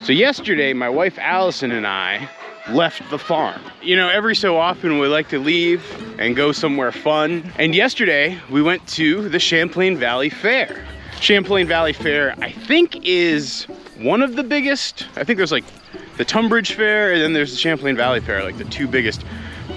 So yesterday, my wife Allison and I left the farm. You know, every so often we like to leave and go somewhere fun. And yesterday we went to the Champlain Valley Fair. Champlain Valley Fair, I think, is one of the biggest. I think there's like the Tunbridge Fair and then there's the Champlain Valley Fair, like the two biggest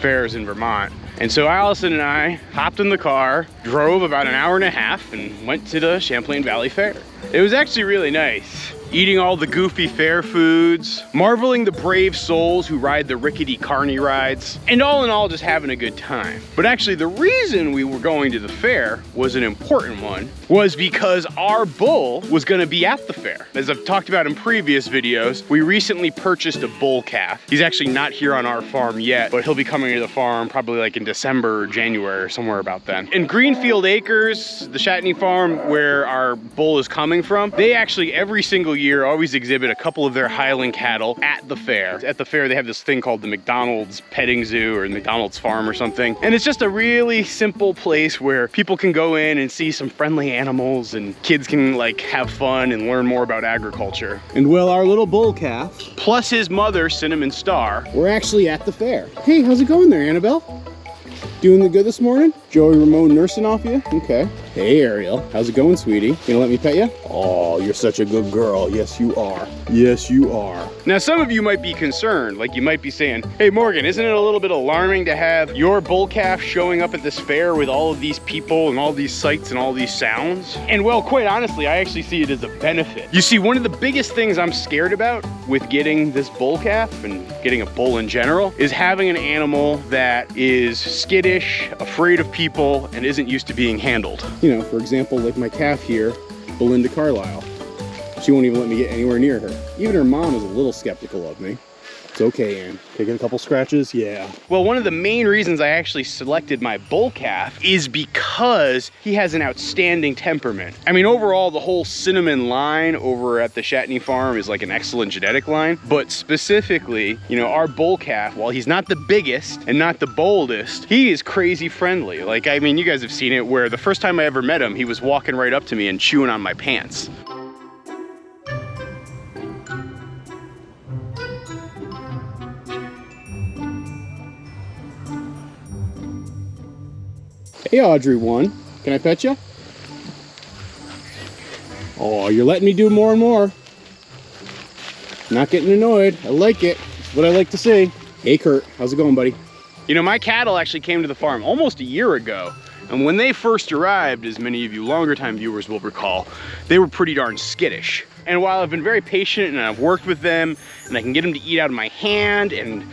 fairs in Vermont. And so Allison and I hopped in the car, drove about an hour and a half and went to the Champlain Valley Fair. It was actually really nice. Eating all the goofy fair foods, marveling the brave souls who ride the rickety carny rides, and all in all, just having a good time. But actually, the reason we were going to the fair was an important one, was because our bull was gonna be at the fair. As I've talked about in previous videos, we recently purchased a bull calf. He's actually not here on our farm yet, but he'll be coming to the farm probably like in December or January or somewhere about then. In Greenfield Acres, the Shatney farm where our bull is coming from, they actually every single year always exhibit a couple of their Highland cattle at the fair. At the fair, they have this thing called the McDonald's Petting Zoo or McDonald's Farm or something. And it's just a really simple place where people can go in and see some friendly animals and kids can like have fun and learn more about agriculture. And well, our little bull calf, plus his mother, Cinnamon Star, we're actually at the fair. Hey, how's it going there, Annabelle? Doing the good this morning? Joey Ramone nursing off you? Okay. Hey, Ariel. How's it going, sweetie? You gonna let me pet you? Oh, you're such a good girl. Yes, you are. Yes, you are. Now, some of you might be concerned. Like, you might be saying, hey, Morgan, isn't it a little bit alarming to have your bull calf showing up at this fair with all of these people and all these sights and all these sounds? And well, quite honestly, I actually see it as a benefit. You see, one of the biggest things I'm scared about with getting this bull calf and getting a bull in general is having an animal that is skittish, afraid of people, and isn't used to being handled. You know, for example, like my calf here, Belinda Carlisle. She won't even let me get anywhere near her. Even her mom is a little skeptical of me. It's okay, Ann. Taking a couple scratches? Yeah. Well, one of the main reasons I actually selected my bull calf is because he has an outstanding temperament. I mean, overall, the whole Cinnamon line over at the Shatney farm is like an excellent genetic line. But specifically, you know, our bull calf, while he's not the biggest and not the boldest, he is crazy friendly. Like, I mean, you guys have seen it where the first time I ever met him, he was walking right up to me and chewing on my pants. Hey, Audrey 1, can I pet you? Oh, you're letting me do more and more. Not getting annoyed. I like it. It's what I like to see. Hey, Kurt, how's it going, buddy? You know, my cattle actually came to the farm almost a year ago. And when they first arrived, as many of you longer time viewers will recall, they were pretty darn skittish. And while I've been very patient and I've worked with them and I can get them to eat out of my hand and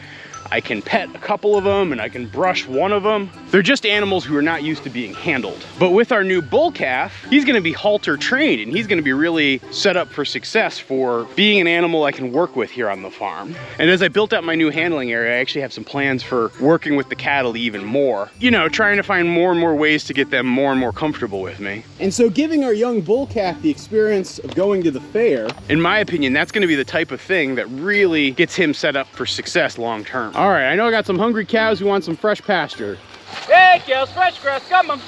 I can pet a couple of them and I can brush one of them, they're just animals who are not used to being handled. But with our new bull calf, he's gonna be halter trained and he's gonna be really set up for success for being an animal I can work with here on the farm. And as I built out my new handling area, I actually have some plans for working with the cattle even more. You know, trying to find more and more ways to get them more and more comfortable with me. And so giving our young bull calf the experience of going to the fair, in my opinion, that's gonna be the type of thing that really gets him set up for success long term. All right, I know I got some hungry cows who want some fresh pasture. Hey, cows, fresh grass, come on.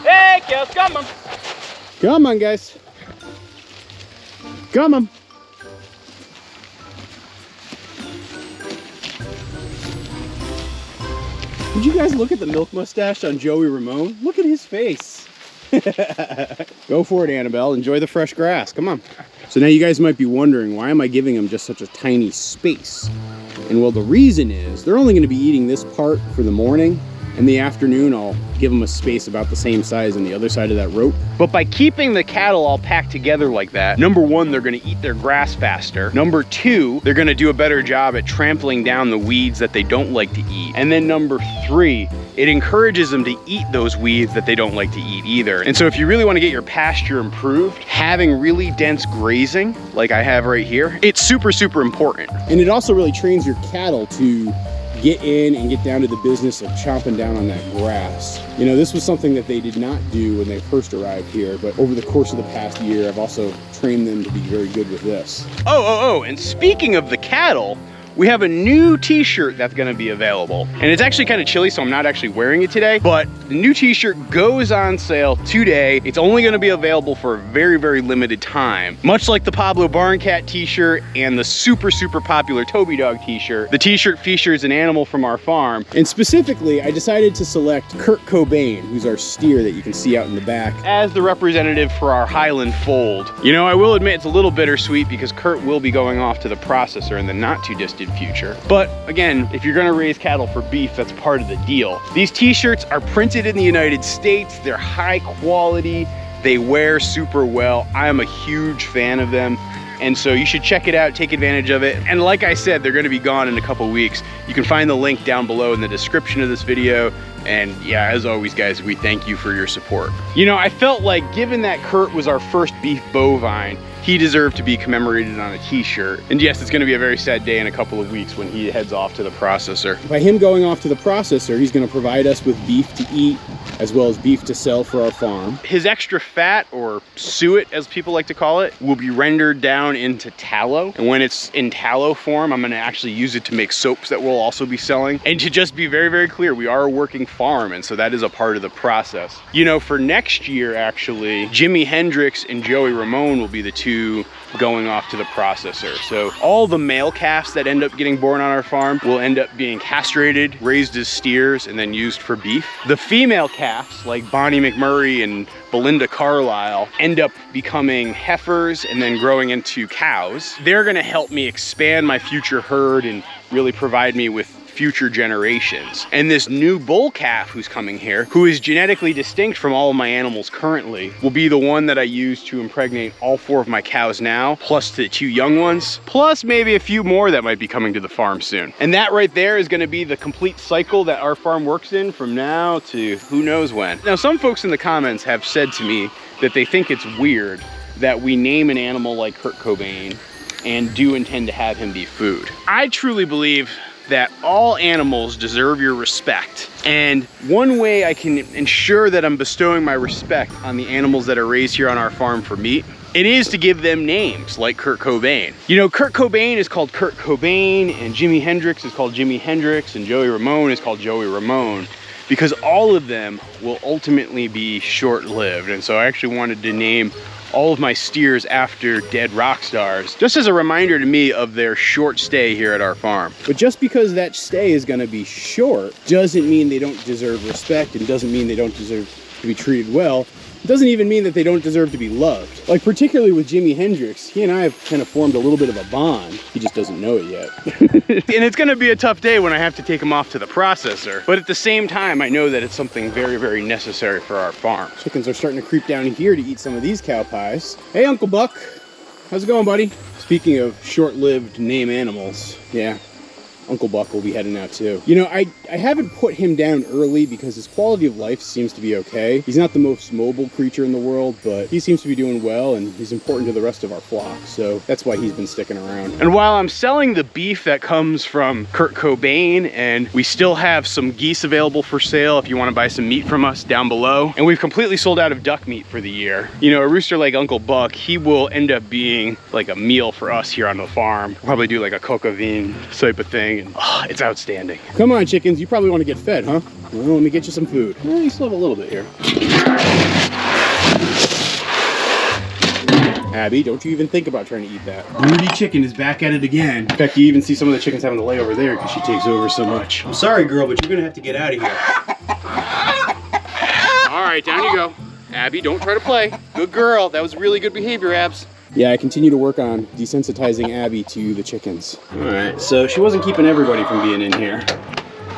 Hey, cows, come on. Come on, guys. Come on. Did you guys look at the milk mustache on Joey Ramone? Look at his face. Go for it, Annabelle. Enjoy the fresh grass. Come on. So now you guys might be wondering, why am I giving them just such a tiny space? And well, the reason is they're only going to be eating this part for the morning. In the afternoon, I'll give them a space about the same size on the other side of that rope. But by keeping the cattle all packed together like that, number one, they're gonna eat their grass faster. Number two, they're gonna do a better job at trampling down the weeds that they don't like to eat. And then number three, it encourages them to eat those weeds that they don't like to eat either. And so if you really wanna get your pasture improved, having really dense grazing, like I have right here, it's super, super important. And it also really trains your cattle to get in and get down to the business of chomping down on that grass. You know, this was something that they did not do when they first arrived here, but over the course of the past year, I've also trained them to be very good with this. And speaking of the cattle, we have a new t-shirt that's gonna be available. And it's actually kind of chilly, so I'm not actually wearing it today, but the new t-shirt goes on sale today. It's only gonna be available for a very, very limited time. Much like the Pablo Barn Cat t-shirt and the super, super popular Toby Dog t-shirt, the t-shirt features an animal from our farm. And specifically, I decided to select Kurt Cobain, who's our steer that you can see out in the back, as the representative for our Highland fold. You know, I will admit it's a little bittersweet because Kurt will be going off to the processor in the not too distant future. But again, if you're gonna raise cattle for beef, that's part of the deal. These t-shirts are printed in the United States. They're high quality. They wear super well. I am a huge fan of them. And so you should check it out, take advantage of it. And like I said, they're gonna be gone in a couple weeks. You can find the link down below in the description of this video. And yeah, as always, guys, we thank you for your support. You know, I felt like given that Kurt was our first beef bovine, he deserved to be commemorated on a t-shirt. And yes, it's gonna be a very sad day in a couple of weeks when he heads off to the processor. By him going off to the processor, he's gonna provide us with beef to eat, as well as beef to sell for our farm. His extra fat, or suet as people like to call it, will be rendered down into tallow. And when it's in tallow form, I'm gonna actually use it to make soaps that we'll also be selling. And to just be very, very clear, we are a working farm, and so that is a part of the process. You know, for next year, actually, Jimi Hendrix and Joey Ramone will be the two going off to the processor. So all the male calves that end up getting born on our farm will end up being castrated, raised as steers, and then used for beef. The female calves, like Bonnie McMurray and Belinda Carlisle, end up becoming heifers and then growing into cows. They're gonna help me expand my future herd and really provide me with future generations. And this new bull calf who's coming here, who is genetically distinct from all of my animals currently, will be the one that I use to impregnate all 4 of my cows now, plus the 2 young ones, plus maybe a few more that might be coming to the farm soon. And that right there is gonna be the complete cycle that our farm works in from now to who knows when. Now, some folks in the comments have said to me that they think it's weird that we name an animal like Kurt Cobain and do intend to have him be food. I truly believe that all animals deserve your respect. And one way I can ensure that I'm bestowing my respect on the animals that are raised here on our farm for meat, it is to give them names like Kurt Cobain. You know, Kurt Cobain is called Kurt Cobain, and Jimi Hendrix is called Jimi Hendrix, and Joey Ramone is called Joey Ramone, because all of them will ultimately be short-lived. And so I actually wanted to name all of my steers after dead rock stars, just as a reminder to me of their short stay here at our farm. But just because that stay is gonna be short doesn't mean they don't deserve respect, and doesn't mean they don't deserve to be treated well. It doesn't even mean that they don't deserve to be loved. Like particularly with Jimi Hendrix, he and I have kind of formed a little bit of a bond. He just doesn't know it yet. And it's gonna be a tough day when I have to take him off to the processor. But at the same time, I know that it's something very, very necessary for our farm. Chickens are starting to creep down here to eat some of these cow pies. Hey, Uncle Buck. How's it going, buddy? Speaking of short-lived name animals, yeah, Uncle Buck will be heading out too. You know, I haven't put him down early because his quality of life seems to be okay. He's not the most mobile creature in the world, but he seems to be doing well, and he's important to the rest of our flock, so that's why he's been sticking around. And while I'm selling the beef that comes from Kurt Cobain, and we still have some geese available for sale if you want to buy some meat from us down below, and we've completely sold out of duck meat for the year. You know, a rooster like Uncle Buck, he will end up being like a meal for us here on the farm. We'll probably do like a coq au vin type of thing. And it's outstanding. Come on, chickens, you probably want to get fed, huh? Well, let me get you some food. Well, you still have a little bit here. Abby, don't you even think about trying to eat that. Broody chicken is back at it again. In fact, you even see some of the chickens having to lay over there because she takes over so much. I'm sorry, girl, but you're gonna have to get out of here. All right, down you go. Abby, don't try to play. Good girl. That was really good behavior, Abs. Yeah, I continue to work on desensitizing Abby to the chickens. All right, so she wasn't keeping everybody from being in here.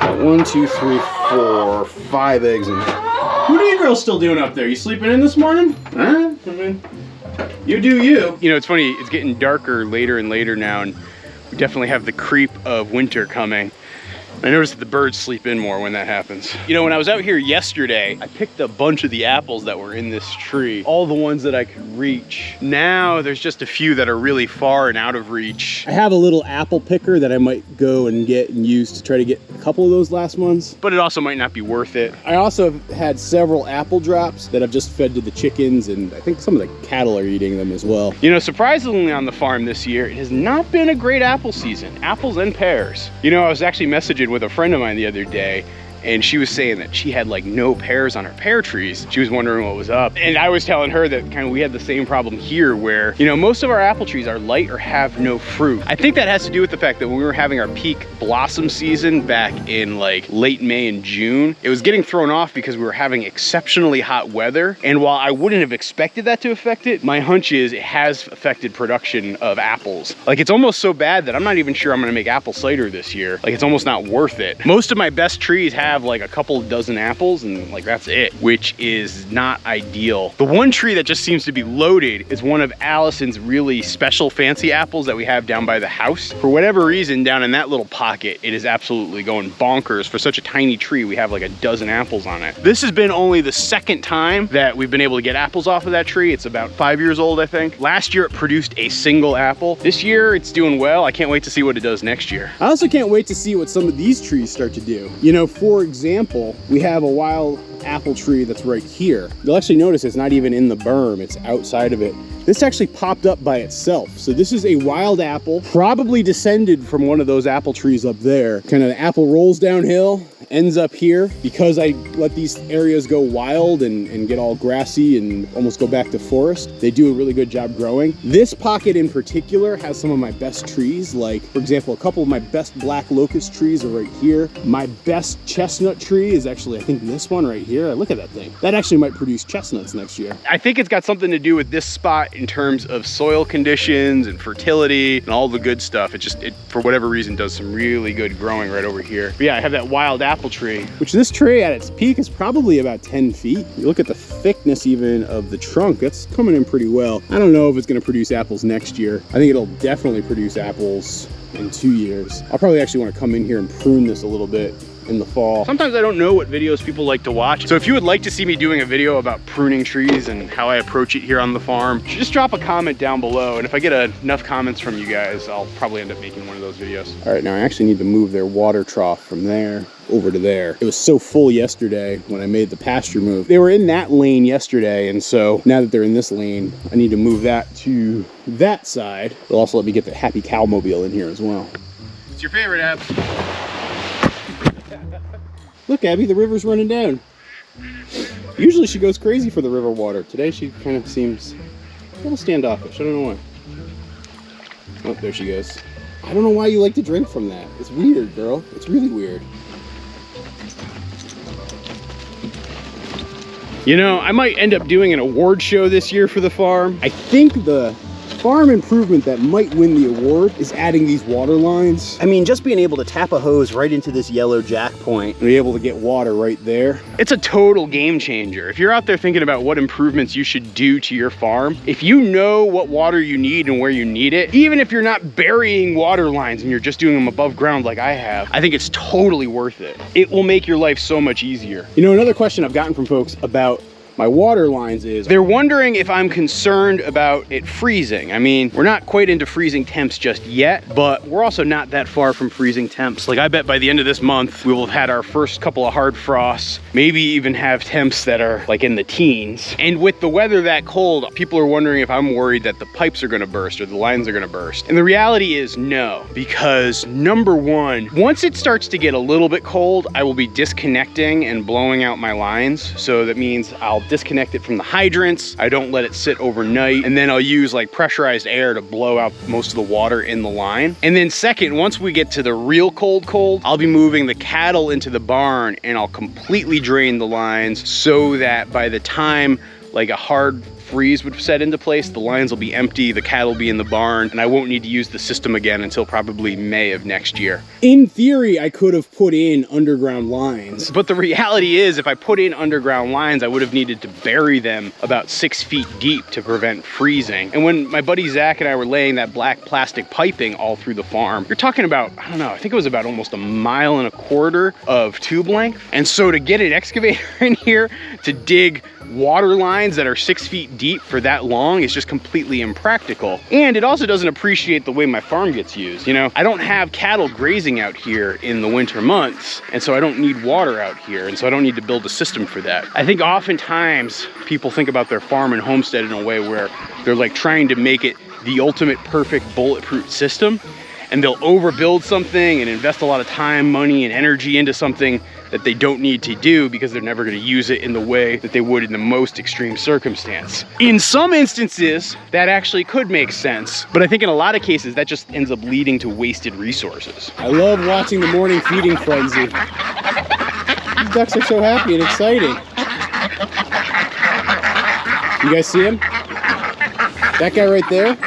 Got 1, 2, 3, 4, 5 eggs in there. What are you girls still doing up there? You sleeping in this morning? Huh? I mean, you do you. You know, it's funny, it's getting darker later and later now, and we definitely have the creep of winter coming. I noticed that the birds sleep in more when that happens. You know, when I was out here yesterday, I picked a bunch of the apples that were in this tree, all the ones that I could reach. Now there's just a few that are really far and out of reach. I have a little apple picker that I might go and get and use to try to get a couple of those last ones, but it also might not be worth it. I also have had several apple drops that I've just fed to the chickens, and I think some of the cattle are eating them as well. You know, surprisingly on the farm this year, it has not been a great apple season, apples and pears. You know, I was actually messaging with a friend of mine the other day, and she was saying that she had like no pears on her pear trees. She was wondering what was up. And I was telling her that kind of we had the same problem here where, you know, most of our apple trees are light or have no fruit. I think that has to do with the fact that when we were having our peak blossom season back in like late May and June, it was getting thrown off because we were having exceptionally hot weather. And while I wouldn't have expected that to affect it, my hunch is it has affected production of apples. Like, it's almost so bad that I'm not even sure I'm gonna make apple cider this year. Like, it's almost not worth it. Most of my best trees have like a couple dozen apples, and like that's it, which is not ideal. The one tree that just seems to be loaded is one of Allison's really special fancy apples that we have down by the house. For whatever reason, down in that little pocket, it is absolutely going bonkers. For such a tiny tree, we have like a dozen apples on it. This has been only the second time that we've been able to get apples off of that tree. It's about 5 years old, I think. Last year it produced a single apple. This year it's doing well. I can't wait to see what it does next year. I also can't wait to see what some of these trees start to do. You know, for example, we have a wild apple tree that's right here. You'll actually notice it's not even in the berm, it's outside of it. This actually popped up by itself. So this is a wild apple, probably descended from one of those apple trees up there. Kind of the apple rolls downhill, ends up here. Because I let these areas go wild and get all grassy and almost go back to forest, they do a really good job growing. This pocket in particular has some of my best trees. Like, for example, a couple of my best black locust trees are right here. My best chestnut tree is actually, I think, this one right here. Look at that thing. That actually might produce chestnuts next year. I think it's got something to do with this spot in terms of soil conditions and fertility and all the good stuff. It just, for whatever reason, does some really good growing right over here. But yeah, I have that wild apple tree, which this tree at its peak is probably about 10 feet. You look at the thickness even of the trunk, that's coming in pretty well. I don't know if it's gonna produce apples next year. I think it'll definitely produce apples in 2 years. I'll probably actually want to come in here and prune this a little bit in the fall. Sometimes I don't know what videos people like to watch. So if you would like to see me doing a video about pruning trees and how I approach it here on the farm, just drop a comment down below. And if I get enough comments from you guys, I'll probably end up making one of those videos. All right, now I actually need to move their water trough from there over to there. It was so full yesterday when I made the pasture move. They were in that lane yesterday, and so now that they're in this lane, I need to move that to that side. It'll also let me get the happy cow mobile in here as well. It's your favorite, Abs. Look, Abby, the river's running down. Usually she goes crazy for the river water. Today she kind of seems a little standoffish. I don't know why. Oh, there she goes. I don't know why you like to drink from that. It's weird, girl. It's really weird. You know, I might end up doing an award show this year for the farm. I think the farm improvement that might win the award is adding these water lines. I mean, just being able to tap a hose right into this yellow jack point and be able to get water right there. It's a total game changer. If you're out there thinking about what improvements you should do to your farm, if you know what water you need and where you need it, even if you're not burying water lines and you're just doing them above ground like I have, I think it's totally worth it. It will make your life so much easier. You know, another question I've gotten from folks about my water lines is they're wondering if I'm concerned about it freezing. I mean, we're not quite into freezing temps just yet, but we're also not that far from freezing temps. Like, I bet by the end of this month, we will have had our first couple of hard frosts, maybe even have temps that are like in the teens. And with the weather that cold, people are wondering if I'm worried that the pipes are gonna burst or the lines are gonna burst. And the reality is no, because number one, once it starts to get a little bit cold, I will be disconnecting and blowing out my lines. So that means I'll disconnect it from the hydrants. I don't let it sit overnight. And then I'll use like pressurized air to blow out most of the water in the line. And then second, once we get to the real cold, I'll be moving the cattle into the barn and I'll completely drain the lines so that by the time like a hard freeze would set into place, the lines will be empty, the cattle will be in the barn, and I won't need to use the system again until probably May of next year. In theory, I could have put in underground lines, but the reality is if I put in underground lines, I would have needed to bury them about 6 feet deep to prevent freezing. And when my buddy Zach and I were laying that black plastic piping all through the farm, you're talking about, I don't know, I think it was about almost 1.25 miles of tube length. And so to get an excavator in here to dig water lines that are 6 feet deep for that long is just completely impractical. And it also doesn't appreciate the way my farm gets used. You know, I don't have cattle grazing out here in the winter months, and so I don't need water out here, and so I don't need to build a system for that. I think oftentimes people think about their farm and homestead in a way where they're like trying to make it the ultimate perfect bulletproof system, and they'll overbuild something and invest a lot of time, money, and energy into something that they don't need to do because they're never going to use it in the way that they would in the most extreme circumstance. In some instances, that actually could make sense, but I think in a lot of cases, that just ends up leading to wasted resources. I love watching the morning feeding frenzy. These ducks are so happy and exciting. You guys see him? That guy right there?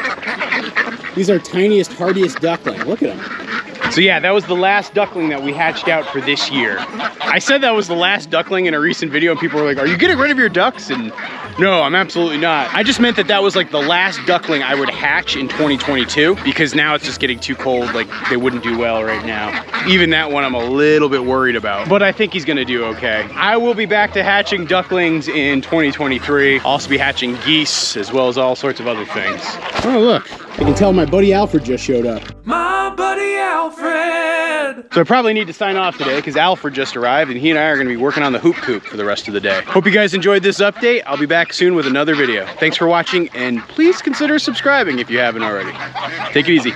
He's our tiniest, hardiest duckling. Look at him. So yeah, that was the last duckling that we hatched out for this year. I said that was the last duckling in a recent video, and people were like, are you getting rid of your ducks? And no, I'm absolutely not. I just meant that that was like the last duckling I would hatch in 2022, because now it's just getting too cold. Like, they wouldn't do well right now. Even that one I'm a little bit worried about, but I think he's gonna do okay. I will be back to hatching ducklings in 2023. I'll also be hatching geese, as well as all sorts of other things. Oh, look. I can tell my buddy Alfred just showed up. My buddy Alfred! So I probably need to sign off today because Alfred just arrived and he and I are going to be working on the hoop coop for the rest of the day. Hope you guys enjoyed this update. I'll be back soon with another video. Thanks for watching, and please consider subscribing if you haven't already. Take it easy.